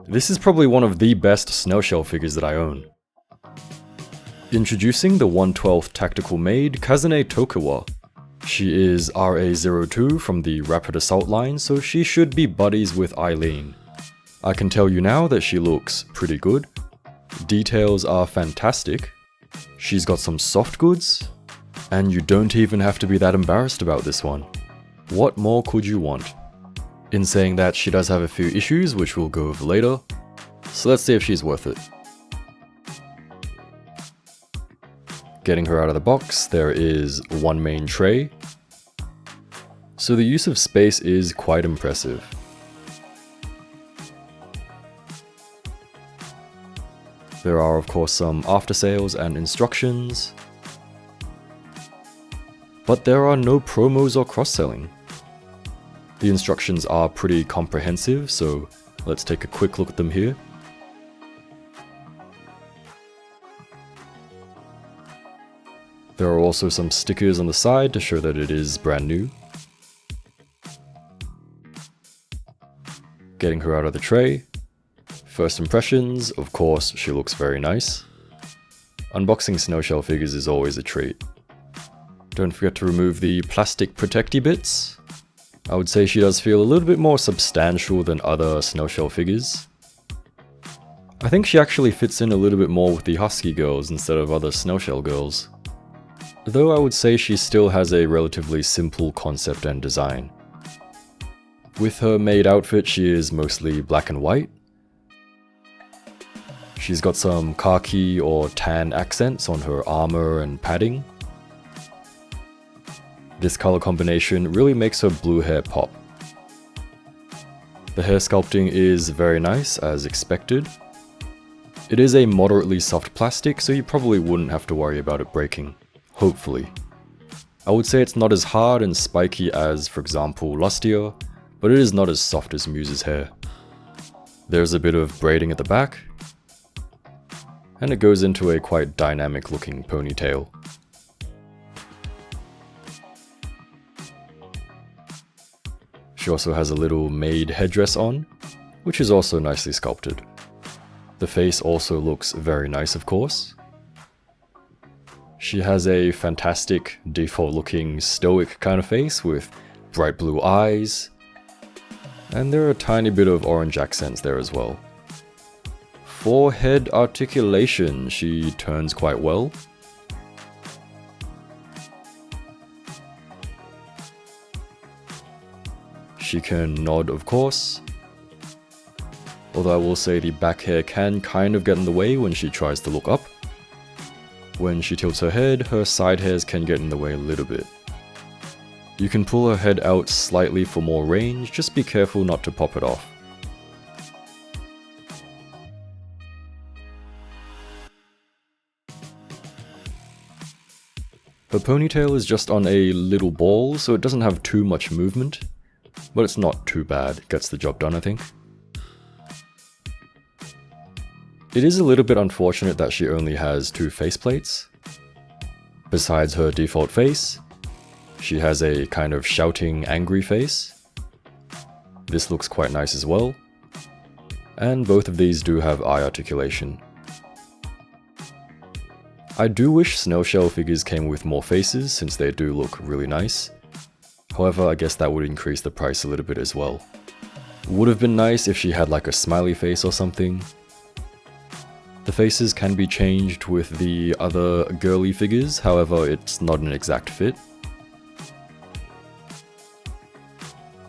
This is probably one of the best Snail Shell figures that I own. Introducing the 1/12 Tactical Maid Kazune Tokiwa. She is RA02 from the Rapid Assault line, so she should be buddies with Aileen. I can tell you now that she looks pretty good. Details are fantastic. She's got some soft goods, and you don't even have to be that embarrassed about this one. What more could you want? In saying that, she does have a few issues, which we'll go over later, so let's see if she's worth it. Getting her out of the box, there is one main tray, so the use of space is quite impressive. There are of course some aftersales and instructions, but there are no promos or cross-selling. The instructions are pretty comprehensive, so let's take a quick look at them here. There are also some stickers on the side to show that it is brand new. Getting her out of the tray. First impressions, of course, she looks very nice. Unboxing Snail Shell figures is always a treat. Don't forget to remove the plastic protecty bits. I would say she does feel a little bit more substantial than other Snail Shell figures. I think she actually fits in a little bit more with the Husky girls instead of other Snail Shell girls. Though I would say she still has a relatively simple concept and design. With her maid outfit, she is mostly black and white. She's got some khaki or tan accents on her armor and padding. This color combination really makes her blue hair pop. The hair sculpting is very nice, as expected. It is a moderately soft plastic, so you probably wouldn't have to worry about it breaking. Hopefully. I would say it's not as hard and spiky as, for example, Lustia, but it is not as soft as Muse's hair. There's a bit of braiding at the back, and it goes into a quite dynamic looking ponytail. She also has a little maid headdress on, which is also nicely sculpted. The face also looks very nice, of course. She has a fantastic default looking stoic kind of face with bright blue eyes, and there are a tiny bit of orange accents there as well. For head articulation, she turns quite well. She can nod, of course, although I will say the back hair can kind of get in the way when she tries to look up. When she tilts her head, her side hairs can get in the way a little bit. You can pull her head out slightly for more range, just be careful not to pop it off. Her ponytail is just on a little ball, so it doesn't have too much movement, but it's not too bad, it gets the job done I think. It is a little bit unfortunate that she only has 2 faceplates. Besides her default face, she has a kind of shouting, angry face. This looks quite nice as well. And both of these do have eye articulation. I do wish Snail Shell figures came with more faces, since they do look really nice. However, I guess that would increase the price a little bit as well. Would have been nice if she had like a smiley face or something. The faces can be changed with the other girly figures, however it's not an exact fit.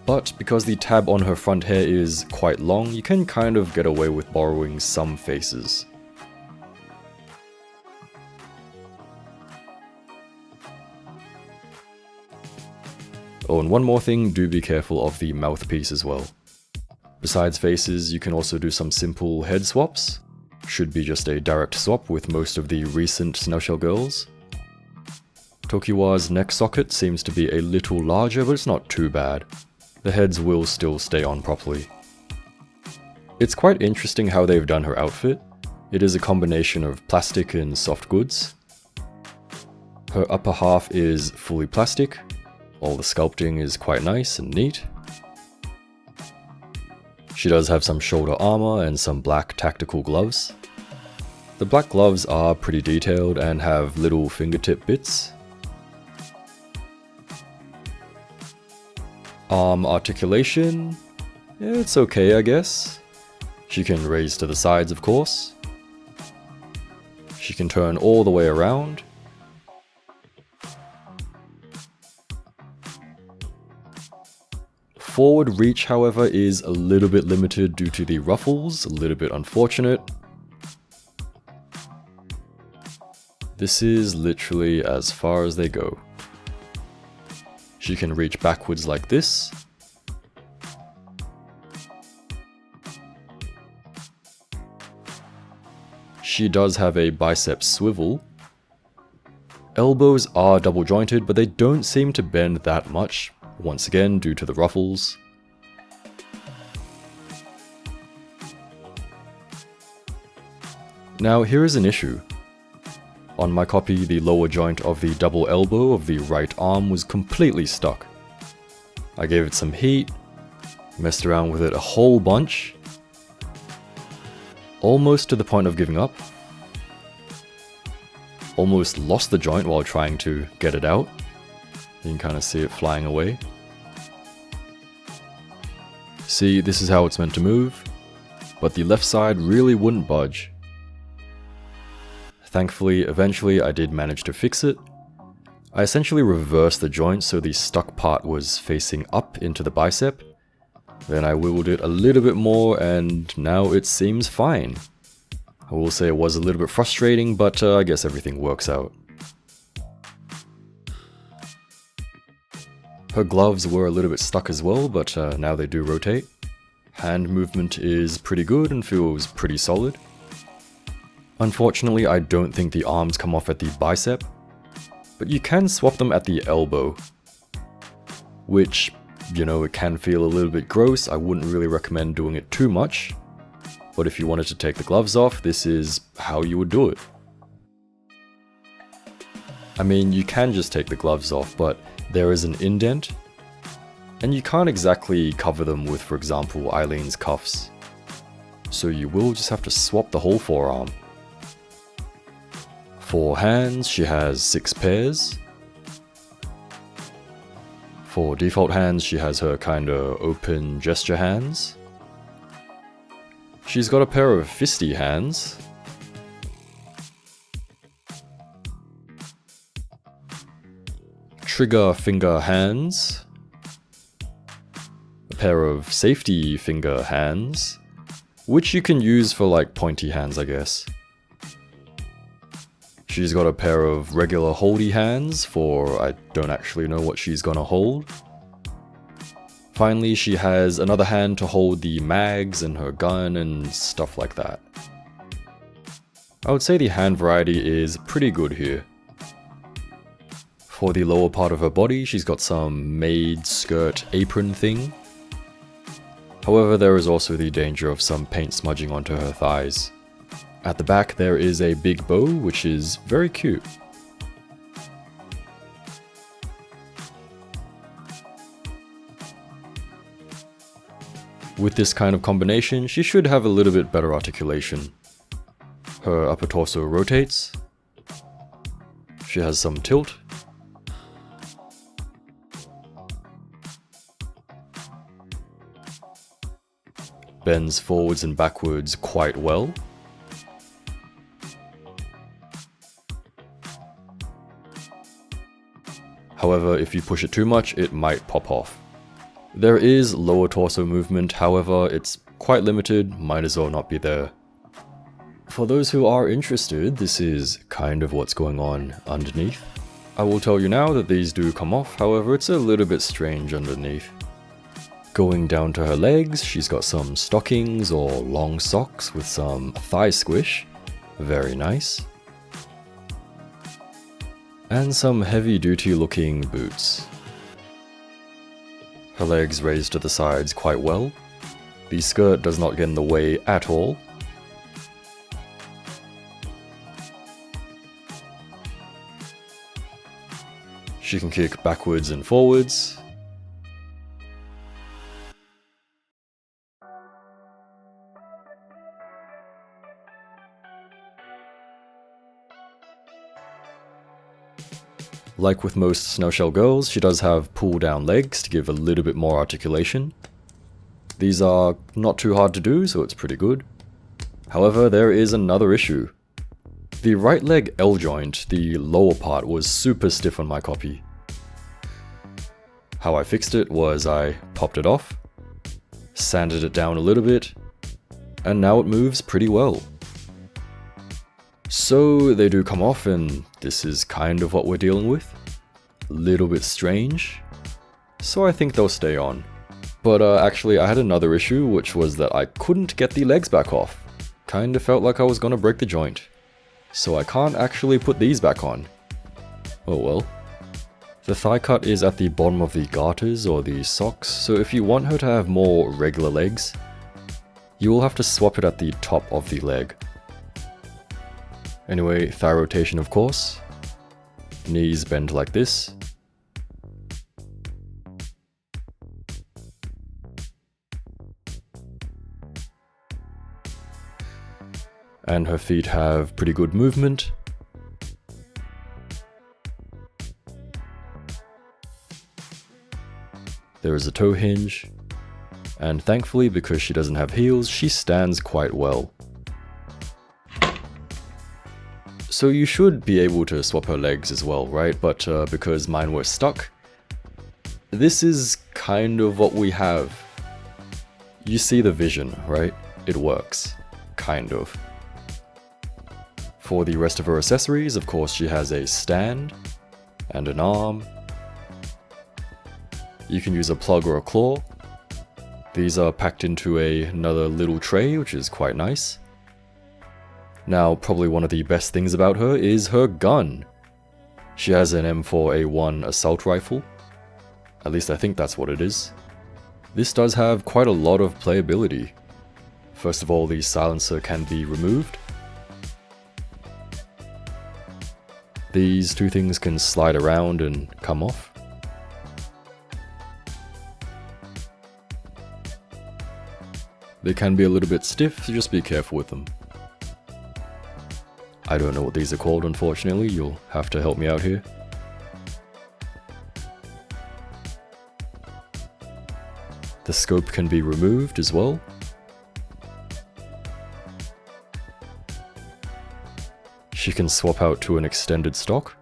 But because the tab on her front hair is quite long, you can kind of get away with borrowing some faces. Oh, and one more thing, do be careful of the mouthpiece as well. Besides faces, you can also do some simple head swaps. Should be just a direct swap with most of the recent Snail Shell girls. Tokiwa's neck socket seems to be a little larger, but it's not too bad. The heads will still stay on properly. It's quite interesting how they've done her outfit. It is a combination of plastic and soft goods. Her upper half is fully plastic. All the sculpting is quite nice and neat. She does have some shoulder armor and some black tactical gloves. The black gloves are pretty detailed and have little fingertip bits. Arm articulation, it's okay I guess. She can raise to the sides of course. She can turn all the way around. Forward reach, however, is a little bit limited due to the ruffles, a little bit unfortunate. This is literally as far as they go. She can reach backwards like this. She does have a bicep swivel. Elbows are double jointed, but they don't seem to bend that much. Once again, due to the ruffles. Now here is an issue. On my copy, the lower joint of the double elbow of the right arm was completely stuck. I gave it some heat, messed around with it a whole bunch, almost to the point of giving up. Almost lost the joint while trying to get it out. You can kind of see it flying away. See, this is how it's meant to move, but the left side really wouldn't budge. Thankfully, eventually I did manage to fix it. I essentially reversed the joint so the stuck part was facing up into the bicep. Then I wiggled it a little bit more and now it seems fine. I will say it was a little bit frustrating, but I guess everything works out. Her gloves were a little bit stuck as well, but now they do rotate. Hand movement is pretty good and feels pretty solid. Unfortunately, I don't think the arms come off at the bicep, but you can swap them at the elbow. Which, you know, it can feel a little bit gross. I wouldn't really recommend doing it too much. But if you wanted to take the gloves off, this is how you would do it. I mean, you can just take the gloves off, but there is an indent, and you can't exactly cover them with, for example, Eileen's cuffs. So you will just have to swap the whole forearm. For hands, she has 6 pairs. For default hands, she has her kinda open gesture hands. She's got a pair of fisty hands. Trigger finger hands. A pair of safety finger hands, which you can use for like pointy hands, I guess. She's got a pair of regular holdy hands for I don't actually know what she's gonna hold. Finally, she has another hand to hold the mags and her gun and stuff like that. I would say the hand variety is pretty good here. For the lower part of her body, she's got some maid skirt apron thing. However, there is also the danger of some paint smudging onto her thighs. At the back, there is a big bow, which is very cute. With this kind of combination, she should have a little bit better articulation. Her upper torso rotates. She has some tilt. Bends forwards and backwards quite well. However, if you push it too much, it might pop off. There is lower torso movement, however, it's quite limited, might as well not be there. For those who are interested, this is kind of what's going on underneath. I will tell you now that these do come off, however, it's a little bit strange underneath. Going down to her legs, she's got some stockings or long socks with some thigh squish. Very nice. And some heavy-duty looking boots. Her legs raised to the sides quite well. The skirt does not get in the way at all. She can kick backwards and forwards. Like with most Snail Shell girls, she does have pull down legs to give a little bit more articulation. These are not too hard to do, so it's pretty good. However, there is another issue. The right leg L joint, the lower part, was super stiff on my copy. How I fixed it was I popped it off, sanded it down a little bit, and now it moves pretty well. So they do come off, and this is kind of what we're dealing with. Little bit strange, so I think they'll stay on. But actually I had another issue, which was that I couldn't get the legs back off. Kinda felt like I was gonna break the joint. So I can't actually put these back on. Oh well. The thigh cut is at the bottom of the garters or the socks, so if you want her to have more regular legs, you will have to swap it at the top of the leg. Anyway, thigh rotation of course. Knees bend like this. And her feet have pretty good movement. There is a toe hinge, and thankfully because she doesn't have heels, she stands quite well. So you should be able to swap her legs as well, right? But because mine were stuck, this is kind of what we have. You see the vision, right? It works. Kind of. For the rest of her accessories, of course, she has a stand and an arm. You can use a plug or a claw. These are packed into another little tray, which is quite nice. Now, probably one of the best things about her is her gun. She has an M4A1 assault rifle. At least I think that's what it is. This does have quite a lot of playability. First of all, the silencer can be removed. These two things can slide around and come off. They can be a little bit stiff, so just be careful with them. I don't know what these are called, unfortunately. You'll have to help me out here. The scope can be removed as well. She can swap out to an extended stock.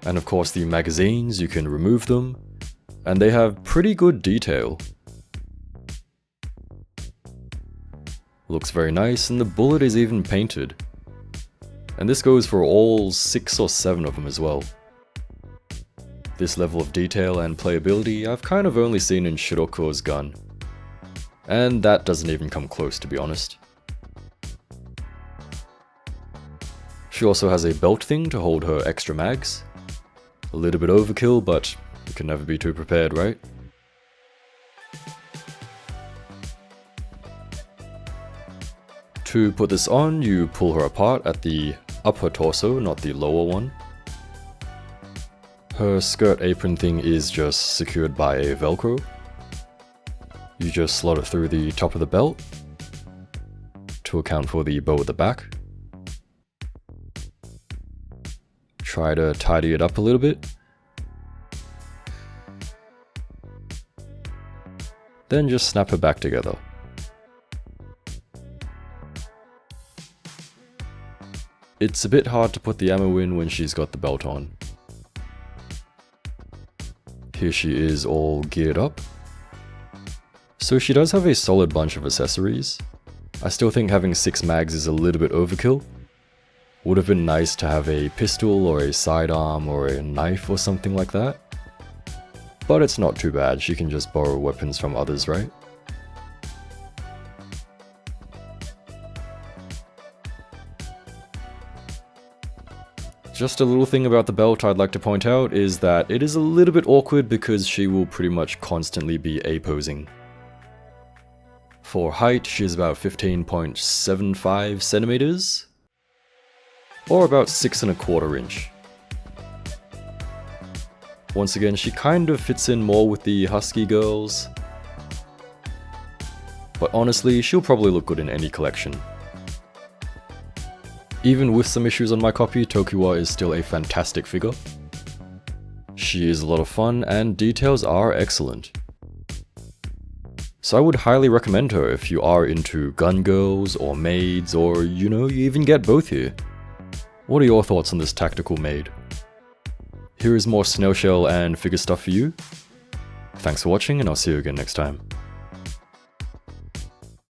And of course the magazines, you can remove them, and they have pretty good detail. Looks very nice, and the bullet is even painted. And this goes for all 6 or 7 of them as well. This level of detail and playability I've kind of only seen in Shiroko's gun. And that doesn't even come close, to be honest. She also has a belt thing to hold her extra mags. A little bit overkill, but you can never be too prepared, right? To put this on, you pull her apart at the upper torso, not the lower one. Her skirt apron thing is just secured by a Velcro. You just slot it through the top of the belt to account for the bow at the back. Try to tidy it up a little bit. Then just snap her back together. It's a bit hard to put the ammo in when she's got the belt on. Here she is all geared up. So she does have a solid bunch of accessories. I still think having 6 mags is a little bit overkill. Would have been nice to have a pistol or a sidearm or a knife or something like that. But it's not too bad, she can just borrow weapons from others, right? Just a little thing about the belt I'd like to point out is that it is a little bit awkward because she will pretty much constantly be A-posing. For height, she is about 15.75 centimeters, or about 6¼ inch. Once again, she kind of fits in more with the husky girls. but honestly, she'll probably look good in any collection. Even with some issues on my copy, Tokiwa is still a fantastic figure. She is a lot of fun and details are excellent. So I would highly recommend her if you are into gun girls or maids, or you even get both here. What are your thoughts on this tactical maid? Here is more Snail Shell and figure stuff for you. Thanks for watching, and I'll see you again next time.